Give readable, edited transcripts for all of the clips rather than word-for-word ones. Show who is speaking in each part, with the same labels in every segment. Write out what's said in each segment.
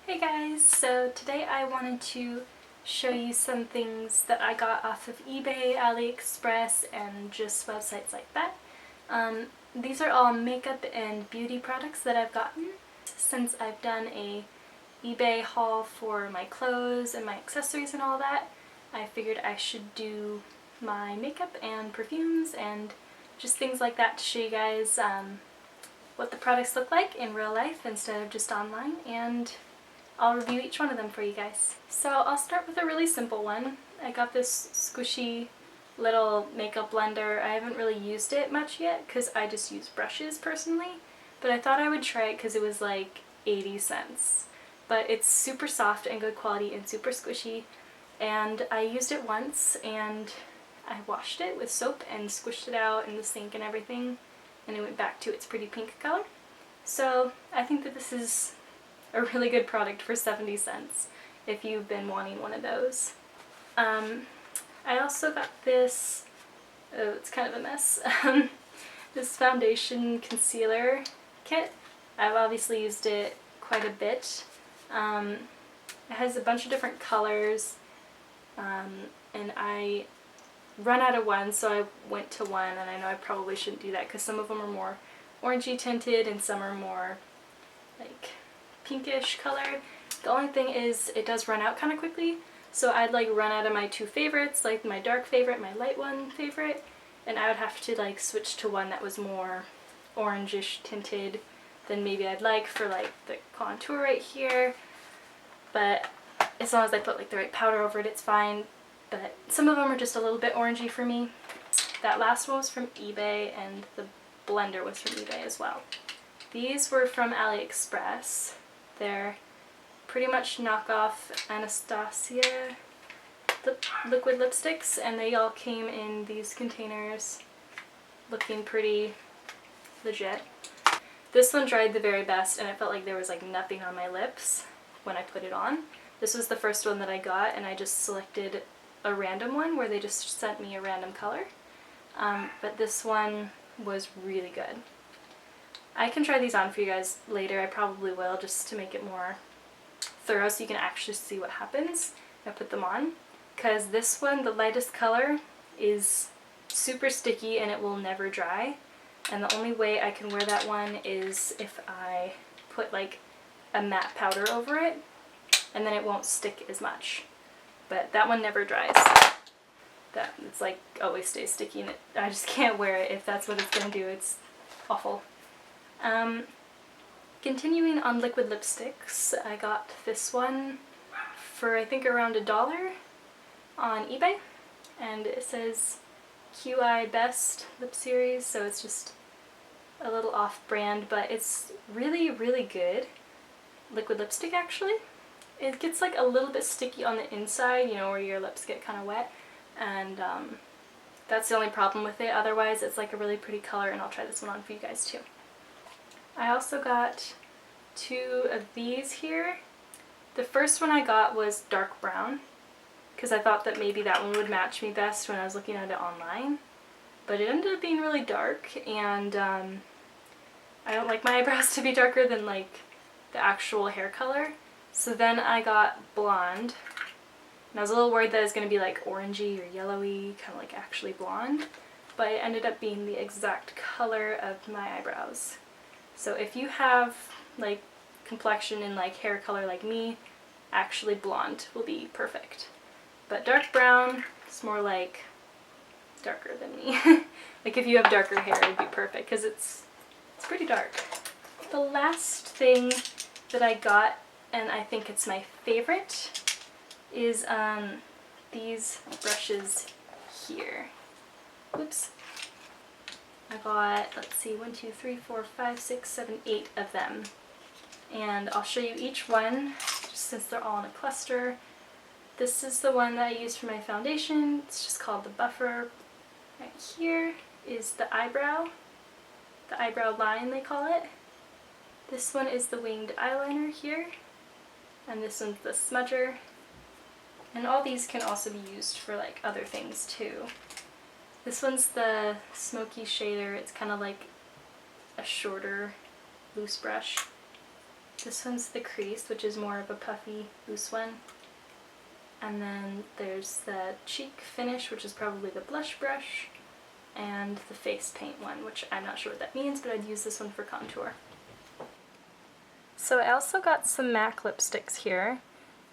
Speaker 1: Hey guys, so today I wanted to show you some things that I got off of eBay, AliExpress, and just websites like that. These are all makeup and beauty products that I've gotten since I've done a eBay haul for my clothes and my accessories and all that. I figured I should do my makeup and perfumes and just things like that to show you guys what the products look like in real life instead of just online, and I'll review each one of them for you guys. So I'll start with a really simple one. I got this squishy little makeup blender. I haven't really used it much yet because I just use brushes personally, but I thought I would try it because it was like 80 cents. But it's super soft and good quality and super squishy, and I used it once and I washed it with soap and squished it out in the sink and everything, and it went back to its pretty pink color. So I think that this is a really good product for 70 cents if you've been wanting one of those. I also got this, oh, it's kind of a mess, this foundation concealer kit. I've obviously used it quite a bit. It has a bunch of different colors, and I run out of one, so I went to one, and I know I probably shouldn't do that because some of them are more orangey tinted and some are more like pinkish colored. The only thing is it does run out kind of quickly, so I'd like run out of my two favorites, like my dark favorite, my light one favorite, and I would have to like switch to one that was more orangish tinted than maybe I'd like for like the contour right here. But as long as I put like the right powder over it, it's fine. But some of them are just a little bit orangey for me. That last one was from eBay, and the blender was from eBay as well. These were from AliExpress. They're pretty much knockoff Anastasia liquid lipsticks, and they all came in these containers looking pretty legit. This one dried the very best, and it felt like there was like nothing on my lips when I put it on. This was the first one that I got, and I just selected a random one where they just sent me a random color. But this one was really good. I can try these on for you guys later. I probably will, just to make it more thorough so you can actually see what happens. I put them on because this one, the lightest color, is super sticky and it will never dry. And the only way I can wear that one is if I put like a matte powder over it, and then it won't stick as much. But that one never dries. It's like always stays sticky, and I just can't wear it if that's what it's gonna do. It's awful. Continuing on liquid lipsticks, I got this one for I think around $1 on eBay, and it says QI Best Lip Series, so it's just a little off-brand, but it's really, really good liquid lipstick actually. It gets like a little bit sticky on the inside, you know, where your lips get kind of wet, and that's the only problem with it. Otherwise, it's like a really pretty color, and I'll try this one on for you guys too. I also got two of these here. The first one I got was dark brown because I thought that maybe that one would match me best when I was looking at it online, but it ended up being really dark, and I don't like my eyebrows to be darker than like the actual hair color. So then I got blonde, and I was a little worried that it was going to be like orangey or yellowy, kind of like actually blonde, but it ended up being the exact color of my eyebrows. So if you have like complexion and like hair color like me, actually blonde will be perfect. But dark brown is more like darker than me. Like if you have darker hair, it would be perfect because it's pretty dark. The last thing that I got, and I think it's my favorite, is these brushes here. Oops. I got, let's see, 1, 2, 3, 4, 5, 6, 7, 8 of them. And I'll show you each one, just since they're all in a cluster. This is the one that I use for my foundation. It's just called the Buffer. Right here is the eyebrow line they call it. This one is the winged eyeliner here. And this one's the smudger. And all these can also be used for like other things too. This one's the smoky shader. It's kind of like a shorter, loose brush. This one's the crease, which is more of a puffy, loose one. And then there's the cheek finish, which is probably the blush brush, and the face paint one, which I'm not sure what that means, but I'd use this one for contour. So I also got some MAC lipsticks here,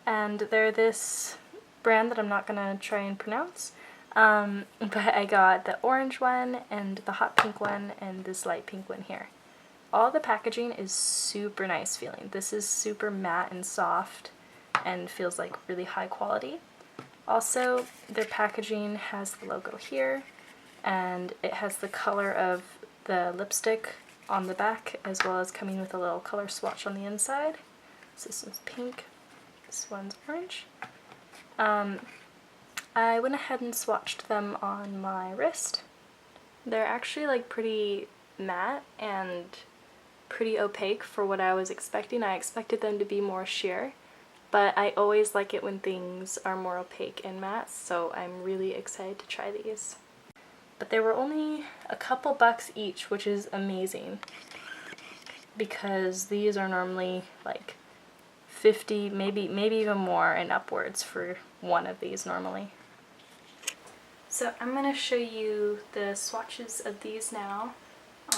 Speaker 1: and they're this brand that I'm not gonna try and pronounce, but I got the orange one and the hot pink one and this light pink one here. All the packaging is super nice feeling. This is super matte and soft and feels like really high quality. Also, their packaging has the logo here, and it has the color of the lipstick on the back, as well as coming with a little color swatch on the inside. So this one's pink, this one's orange. I went ahead and swatched them on my wrist. They're actually like pretty matte and pretty opaque for what I was expecting. I expected them to be more sheer, but I always like it when things are more opaque and matte, so I'm really excited to try these. But they were only a couple bucks each, which is amazing, because these are normally like 50, maybe even more and upwards for one of these normally. So I'm going to show you the swatches of these now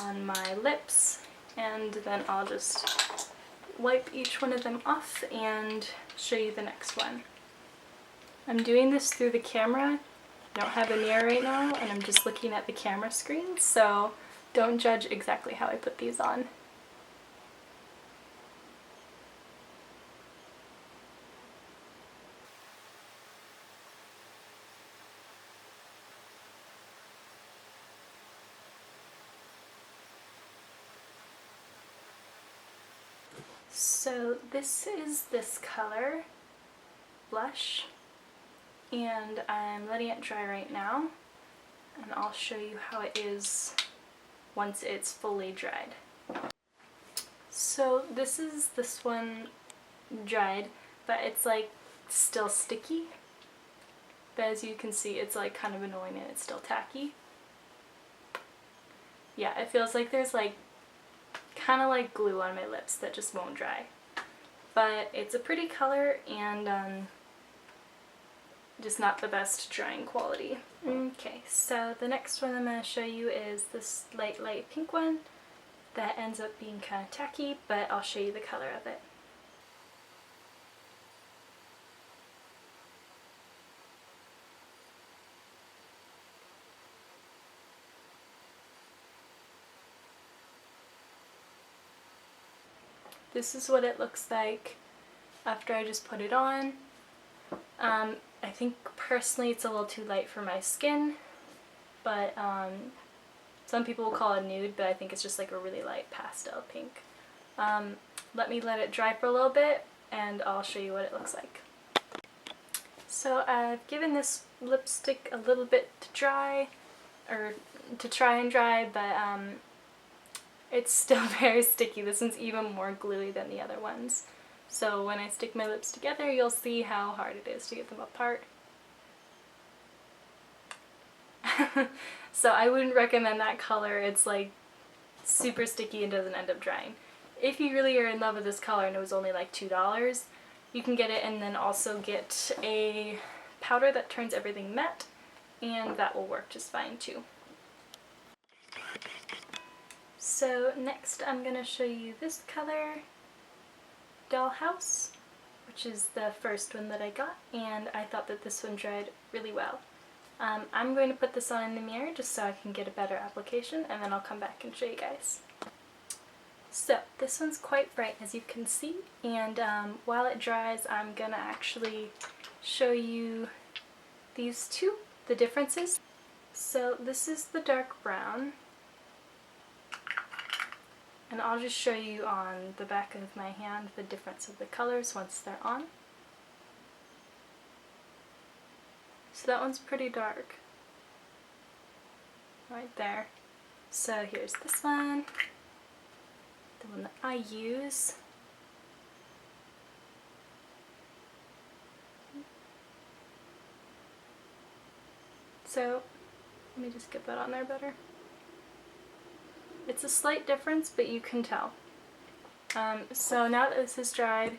Speaker 1: on my lips, and then I'll just wipe each one of them off and show you the next one. I'm doing this through the camera. I don't have a mirror right now, and I'm just looking at the camera screen, so don't judge exactly how I put these on. So this is this color, blush, and I'm letting it dry right now, and I'll show you how it is once it's fully dried. So this is this one dried, but it's like still sticky. But as you can see, it's like kind of annoying and it's still tacky. Yeah, it feels like there's like kind of like glue on my lips that just won't dry. But it's a pretty color and just not the best drying quality. Okay, so the next one I'm going to show you is this light pink one that ends up being kind of tacky, but I'll show you the color of it. This is what it looks like after I just put it on. I think personally it's a little too light for my skin, but some people will call it nude, but I think it's just like a really light pastel pink. Let it dry for a little bit and I'll show you what it looks like. So I've given this lipstick a little bit to dry, or to try and dry, but it's still very sticky. This one's even more gluey than the other ones. So when I stick my lips together, you'll see how hard it is to get them apart. So I wouldn't recommend that color. It's like super sticky and doesn't end up drying. If you really are in love with this color and it was only like $2, you can get it and then also get a powder that turns everything matte, and that will work just fine too. So next I'm going to show you this color, Dollhouse, which is the first one that I got, and I thought that this one dried really well. I'm going to put this on in the mirror just so I can get a better application, and then I'll come back and show you guys. So this one's quite bright, as you can see, and while it dries I'm going to actually show you these two, the differences. So this is the dark brown, and I'll just show you on the back of my hand the difference of the colors once they're on. So that one's pretty dark, right there. So here's this one, the one that I use. So let me just get that on there better. It's a slight difference, but you can tell. So now that this is dried,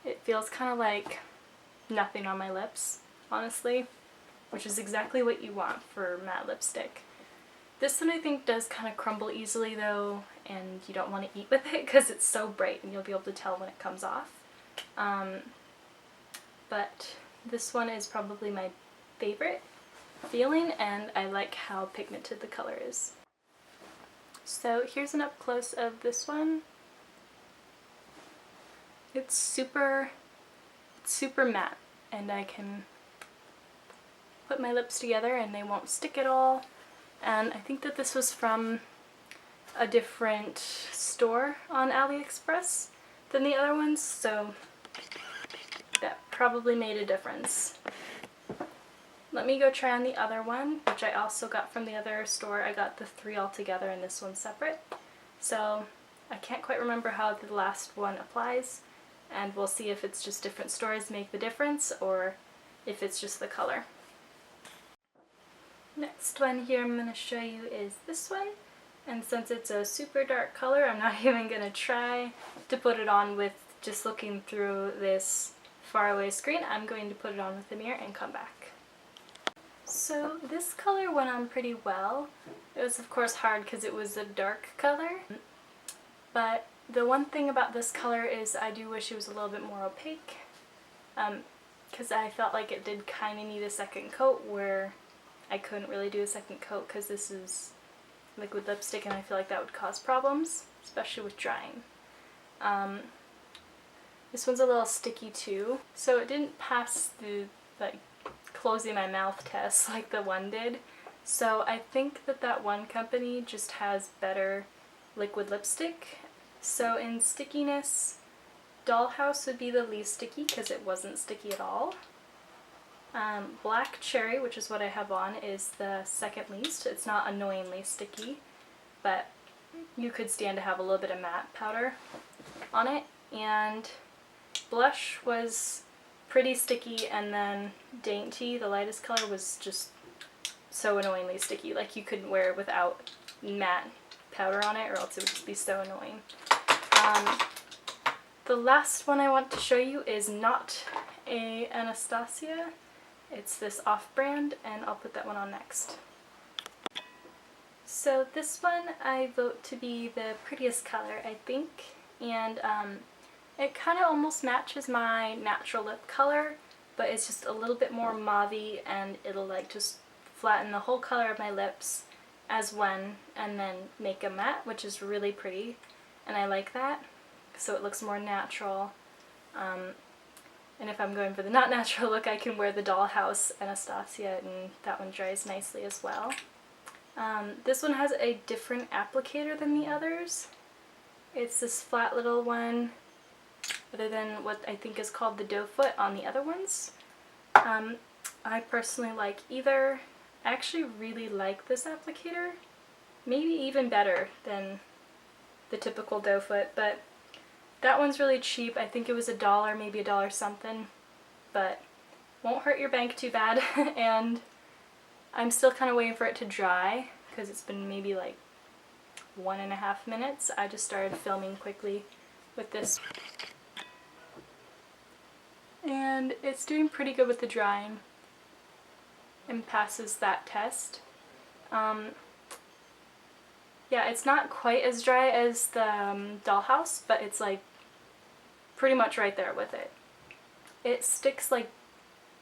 Speaker 1: it feels kind of like nothing on my lips, honestly, which is exactly what you want for matte lipstick. This one I think does kind of crumble easily though, and you don't want to eat with it because it's so bright and you'll be able to tell when it comes off. But this one is probably my favorite feeling, and I like how pigmented the color is. So here's an up close of this one. It's super matte, and I can put my lips together and they won't stick at all. And I think that this was from a different store on AliExpress than the other ones, so that probably made a difference. Let me go try on the other one, which I also got from the other store. I got the 3 all together and this one separate. So I can't quite remember how the last one applies, and we'll see if it's just different stores make the difference or if it's just the color. Next one here I'm going to show you is this one, and since it's a super dark color, I'm not even going to try to put it on with just looking through this faraway screen. I'm going to put it on with the mirror and come back. So this color went on pretty well. It was of course hard because it was a dark color, but the one thing about this color is I do wish it was a little bit more opaque, because I felt like it did kind of need a second coat where I couldn't really do a second coat because this is liquid lipstick and I feel like that would cause problems, especially with drying. This one's a little sticky too, so it didn't pass the closing my mouth test like the one did. So I think that one company just has better liquid lipstick. So in stickiness, Dollhouse would be the least sticky because it wasn't sticky at all. Black Cherry, which is what I have on, is the second least. It's not annoyingly sticky, but you could stand to have a little bit of matte powder on it. And Blush was pretty sticky, and then Dainty, the lightest color, was just so annoyingly sticky. Like you couldn't wear it without matte powder on it or else it would just be so annoying. The last one I want to show you is not a Anastasia. It's this off-brand, and I'll put that one on next. So this one I vote to be the prettiest color, I think, and it kind of almost matches my natural lip color, but it's just a little bit more mauvey, and it'll like just flatten the whole color of my lips as one and then make a matte, which is really pretty, and I like that, so it looks more natural. And if I'm going for the not natural look, I can wear the Dollhouse Anastasia and that one dries nicely as well. This one has a different applicator than the others. It's this flat little one, other than what I think is called the doe foot on the other ones. I personally like either. I actually really like this applicator, maybe even better than the typical doe foot, but that one's really cheap. I think it was $1, maybe $1 something, but won't hurt your bank too bad. And I'm still kind of waiting for it to dry because it's been maybe like 1.5 minutes. I just started filming quickly with this, and it's doing pretty good with the drying and passes that test. Yeah, it's not quite as dry as the Dollhouse, but it's like pretty much right there with it. It sticks like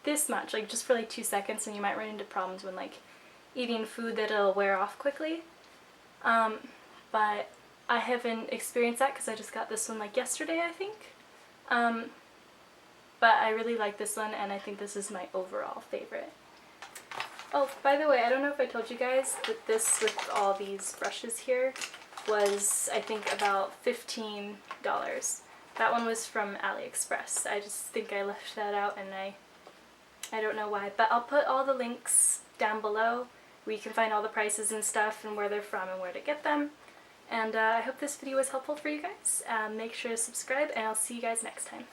Speaker 1: this much, like just for like 2 seconds, and you might run into problems when like eating food that it'll wear off quickly. But I haven't experienced that because I just got this one like yesterday, I think. But I really like this one, and I think this is my overall favorite. Oh, by the way, I don't know if I told you guys that this with all these brushes here was, I think, about $15. That one was from AliExpress. I just think I left that out, and I don't know why. But I'll put all the links down below where you can find all the prices and stuff and where they're from and where to get them. And I hope this video was helpful for you guys. Make sure to subscribe, and I'll see you guys next time.